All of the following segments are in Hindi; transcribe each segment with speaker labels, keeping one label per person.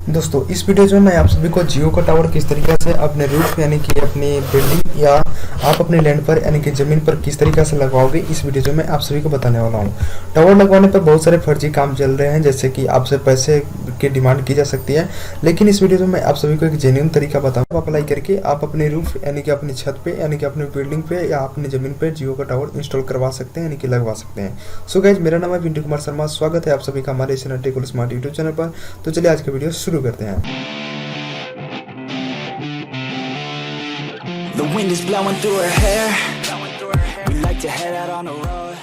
Speaker 1: दोस्तों इस वीडियो में मैं आप सभी को जियो का टावर किस तरीके से अपने रूफ यानी कि अपनी बिल्डिंग या आप अपने लैंड पर यानी कि ज़मीन पर किस तरीके से लगवाओगे इस वीडियो में आप सभी को बताने वाला हूं। टावर लगवाने पर बहुत सारे फर्जी काम चल रहे हैं, जैसे कि आपसे पैसे की डिमांड की जा सकती है, लेकिन इस वीडियो में मैं आप सभी को एक जेन्युइन तरीका बताऊंगा। अप्लाई करके आप अपने रूफ यानी कि अपनी छत पे यानी कि अपनी बिल्डिंग पे या अपनी ज़मीन पर जियो का टावर इंस्टॉल करवा सकते हैं यानी कि लगवा सकते हैं। सो गाइज, मेरा नाम है पिंटू कुमार शर्मा, स्वागत है आप सभी का हमारे इस टेक स्मार्ट यूट्यूब चैनल पर। तो चलिए आज का वीडियो शुरू करते हैं।
Speaker 2: The wind is blowing through her hair. We like to head out on a road.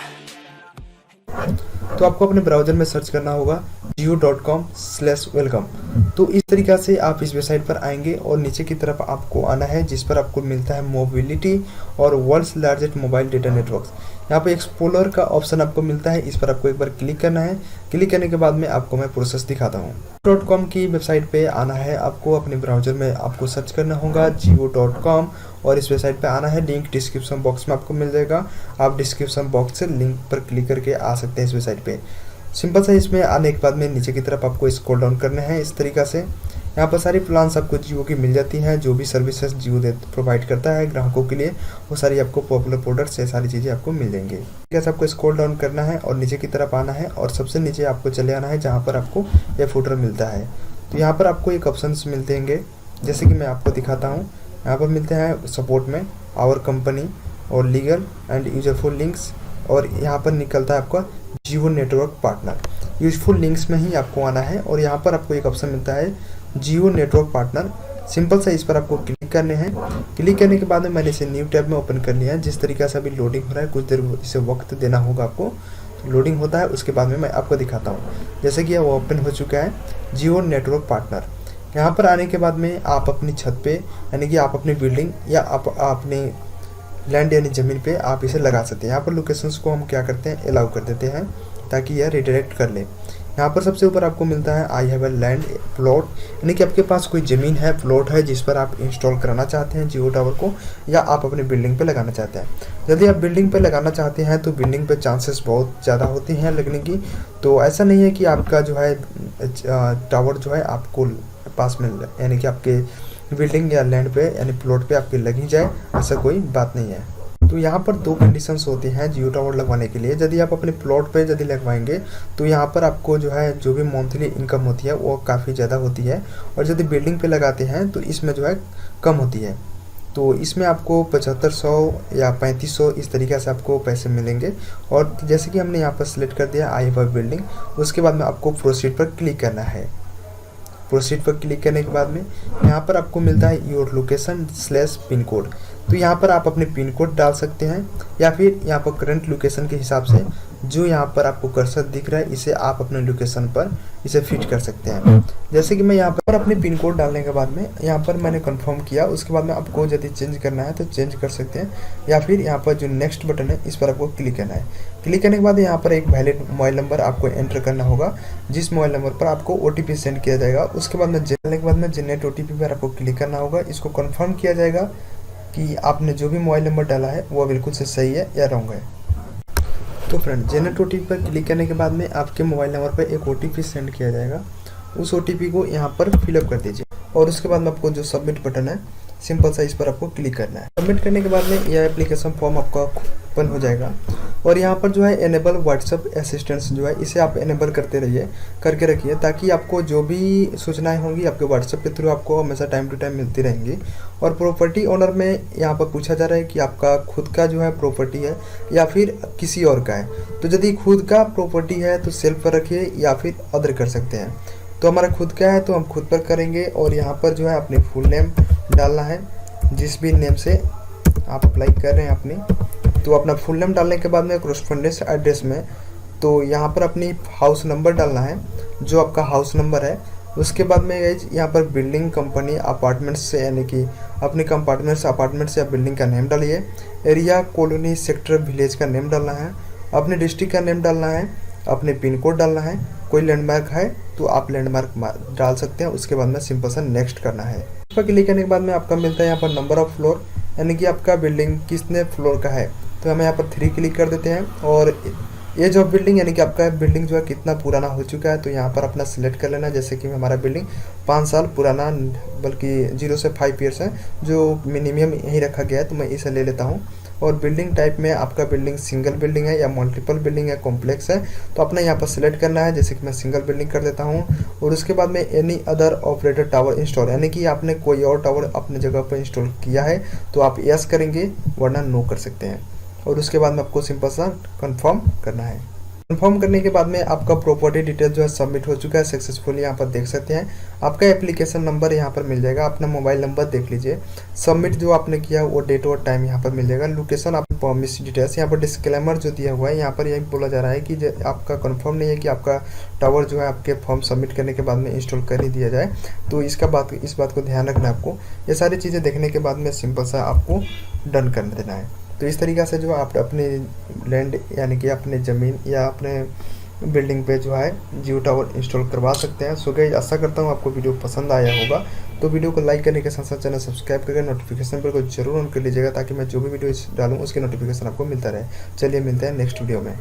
Speaker 1: तो आपको अपने ब्राउजर में सर्च करना होगा jio.com/welcome। तो इस तरीक़ा से आप इस वेबसाइट पर आएंगे और नीचे की तरफ आपको आना है, जिस पर आपको मिलता है मोबिलिटी और world's largest mobile data networks. यहाँ पे एक्सप्लोरर का ऑप्शन आपको मिलता है, इस पर आपको एक बार क्लिक करना है। क्लिक करने के बाद में आपको मैं प्रोसेस दिखाता हूँ। .com की वेबसाइट पे आना है, आपको अपने ब्राउजर में आपको सर्च करना होगा jio.com और इस वेबसाइट पे आना है। लिंक डिस्क्रिप्शन बॉक्स में आपको मिल जाएगा, आप डिस्क्रिप्शन बॉक्स से लिंक पर क्लिक करके आ सकते हैं इस वेबसाइट पे। सिंपल सा इसमें आने के बाद में नीचे की तरफ आपको स्क्रॉल डाउन करना है इस तरीक़ा से। यहाँ पर सारी प्लान्स आपको जियो की मिल जाती हैं, जो भी सर्विसेज जियो प्रोवाइड करता है ग्राहकों के लिए, वो सारी आपको पॉपुलर प्रोडक्ट्स ये सारी चीज़ें आपको मिल जाएंगी। जैसे आपको स्क्रॉल डाउन करना है और नीचे की तरफ आना है और सबसे नीचे आपको चले आना है जहाँ पर आपको ये फुटर मिलता है। तो यहाँ पर आपको एक ऑप्शंस मिलते हैं, जैसे कि मैं आपको दिखाता हूँ। यहाँ पर मिलते हैं सपोर्ट में आवर कंपनी और लीगल एंड यूजरफुल लिंक्स, और यहाँ पर निकलता है आपका जियो नेटवर्क पार्टनर। यूजफुल लिंक्स में ही आपको आना है और यहाँ पर आपको एक ऑप्शन मिलता है जियो नेटवर्क पार्टनर। सिंपल सा इस पर आपको क्लिक करने हैं। क्लिक करने के बाद में मैंने इसे न्यू टैब में ओपन कर लिया है। जिस तरीके से अभी लोडिंग हो रहा है, कुछ देर इसे वक्त देना होगा आपको। तो लोडिंग होता है, उसके बाद में मैं आपको दिखाता हूँ। जैसे कि वो ओपन हो चुका है जियो नेटवर्क पार्टनर। यहाँ पर आने के बाद में आप अपनी छत पे यानी कि आप अपनी बिल्डिंग या आप अपने लैंड यानी ज़मीन पे आप इसे लगा सकते हैं। यहाँ पर लोकेशंस को हम क्या करते हैं, अलाउ कर देते हैं ताकि यह रिडायरेक्ट कर ले। यहाँ पर सबसे ऊपर आपको मिलता है I have a land plot, यानी कि आपके पास कोई ज़मीन है, प्लॉट है, जिस पर आप इंस्टॉल कराना चाहते हैं जियो टावर को, या आप अपनी बिल्डिंग पे लगाना चाहते हैं। यदि आप बिल्डिंग पे लगाना चाहते हैं तो बिल्डिंग पे चांसेस बहुत ज़्यादा होती हैं लगने की। तो ऐसा नहीं है कि आपका जो है टावर जो है आपको पास में यानी कि आपके बिल्डिंग या लैंड पे यानी प्लॉट पे आपके लग ही जाए, ऐसा कोई बात नहीं है। तो यहाँ पर दो कंडीशंस होती हैं जियो टावर लगवाने के लिए। यदि आप अपने प्लॉट पे यदि लगवाएंगे तो यहाँ पर आपको जो है जो भी मंथली इनकम होती है वो काफ़ी ज़्यादा होती है, और यदि बिल्डिंग पे लगाते हैं तो इसमें जो है कम होती है। तो इसमें आपको 7500 या 3500 इस तरीके से आपको पैसे मिलेंगे। और जैसे कि हमने यहाँ पर सिलेक्ट कर दिया आई हैव अ बिल्डिंग, उसके बाद में आपको प्रोसीड पर क्लिक करना है। प्रोसीड पर क्लिक करने के बाद में यहाँ पर आपको मिलता है योर लोकेशन/पिन कोड। तो यहाँ पर आप अपने पिन कोड डाल सकते हैं, या फिर यहाँ पर करंट लोकेशन के हिसाब से जो यहाँ पर आपको कर्सर दिख रहा है इसे आप अपने लोकेशन पर इसे फिट कर सकते हैं। जैसे कि मैं यहाँ पर अपने पिन कोड डालने के बाद में यहाँ पर मैंने कंफर्म किया, उसके बाद में आपको यदि चेंज करना है तो चेंज कर सकते हैं, या फिर यहाँ पर जो नेक्स्ट बटन है इस पर आपको क्लिक करना है। क्लिक करने के बाद यहाँ पर एक वैलिड मोबाइल नंबर आपको एंटर करना होगा, जिस मोबाइल नंबर पर आपको OTP सेंड किया जाएगा। उसके बाद में डालने के बाद में जनरेट OTP पर आपको क्लिक करना होगा। इसको कन्फर्म किया जाएगा कि आपने जो भी मोबाइल नंबर डाला है वो बिल्कुल से सही है या रॉन्ग है। तो फ्रेंड, जनरेट OTP पर क्लिक करने के बाद में आपके मोबाइल नंबर पर एक OTP सेंड किया जाएगा। उस OTP को यहाँ पर फिलअप कर दीजिए, और उसके बाद में आपको जो सबमिट बटन है सिंपल सा इस पर आपको क्लिक करना है। सबमिट करने के बाद में यह एप्लीकेशन फॉर्म आपका ओपन हो जाएगा, और यहाँ पर जो है एनेबल व्हाट्सएप असिस्टेंट्स जो है इसे आप एनेबल करते रहिए, करके रखिए, ताकि आपको जो भी सूचनाएं होंगी आपके व्हाट्सएप के थ्रू आपको हमेशा टाइम टू टाइम मिलती रहेंगी। और प्रॉपर्टी ओनर में यहाँ पर पूछा जा रहा है कि आपका खुद का जो है प्रॉपर्टी है या फिर किसी और का है। तो यदि खुद का प्रॉपर्टी है तो सेल्फ पर रखिए, या फिर अदर कर सकते हैं। तो हमारा खुद का है तो हम खुद पर करेंगे, और यहाँ पर जो है अपनी फुल नेम डालना है, जिस भी नेम से आप अप्लाई कर रहे हैं अपनी। तो अपना फुल नेम डालने के बाद में कॉरेस्पॉन्डेंस एड्रेस में तो यहाँ पर अपनी हाउस नंबर डालना है, जो आपका हाउस नंबर है। उसके बाद में यहाँ पर बिल्डिंग, कंपनी, अपार्टमेंट्स से यानी कि अपने अपार्टमेंट्स या बिल्डिंग का नेम डालिए। एरिया, कॉलोनी, सेक्टर, विलेज का नेम डालना है। अपने डिस्ट्रिक्ट का नेम डालना है। अपने पिन कोड डालना है। कोई लैंडमार्क है तो आप लैंडमार्क डाल सकते हैं। उसके बाद में सिंपल सा नेक्स्ट करना है। इस पर क्लिक करने के बाद में आपका मिलता है यहाँ पर नंबर ऑफ फ्लोर, यानी कि आपका बिल्डिंग कितने फ्लोर का है। तो हम यहाँ पर 3 क्लिक कर देते हैं, और ये जो बिल्डिंग यानी कि आपका बिल्डिंग जो है कितना पुराना हो चुका है, तो यहाँ पर अपना सिलेक्ट कर लेना। जैसे कि हमारा बिल्डिंग 5 साल पुराना, बल्कि 0 से 5 ईयर्स है, जो मिनिमम यही रखा गया है, तो मैं इसे ले लेता हूँ। और बिल्डिंग टाइप में आपका बिल्डिंग सिंगल बिल्डिंग है या मल्टीपल बिल्डिंग है, कॉम्प्लेक्स है, तो अपना यहाँ पर सिलेक्ट करना है। जैसे कि मैं सिंगल बिल्डिंग कर देता हूँ। और उसके बाद में any other operator tower install, यानी कि आपने कोई और टावर अपने जगह पर इंस्टॉल किया है तो आप यस करेंगे, वरना नो कर सकते हैं। और उसके बाद में आपको सिंपल सा कंफर्म करना है। कंफर्म करने के बाद में आपका प्रॉपर्टी डिटेल जो है सबमिट हो चुका है सक्सेसफुली, यहाँ पर देख सकते हैं। आपका एप्लीकेशन नंबर यहाँ पर मिल जाएगा, अपना मोबाइल नंबर देख लीजिए। सबमिट जो आपने किया वो डेट और टाइम यहाँ पर मिल जाएगा। लोकेशन, आप परमिश डिटेल्स, यहाँ पर डिस्क्लेमर जो दिया हुआ है, यहाँ पर यही बोला जा रहा है कि आपका कंफर्म नहीं है कि आपका टावर जो है आपके फॉर्म सबमिट करने के बाद में इंस्टॉल कर ही दिया जाए, तो इस बात को ध्यान रखना है आपको। ये सारी चीज़ें देखने के बाद में सिंपल सा आपको डन कर देना है। तो इस तरीक़ा से जो आप अपने लैंड यानी कि अपने ज़मीन या अपने बिल्डिंग पे जो है जियो टावर इंस्टॉल करवा सकते हैं। सो गाइस, आशा करता हूँ आपको वीडियो पसंद आया होगा। तो वीडियो को लाइक करने के साथ साथ चैनल सब्सक्राइब करके नोटिफिकेशन बेल को जरूर ऑन कर लीजिएगा, ताकि मैं जो भी वीडियो डालूँ उसकी नोटिफिकेशन आपको मिलता रहे। चलिए मिलते हैं नेक्स्ट वीडियो में।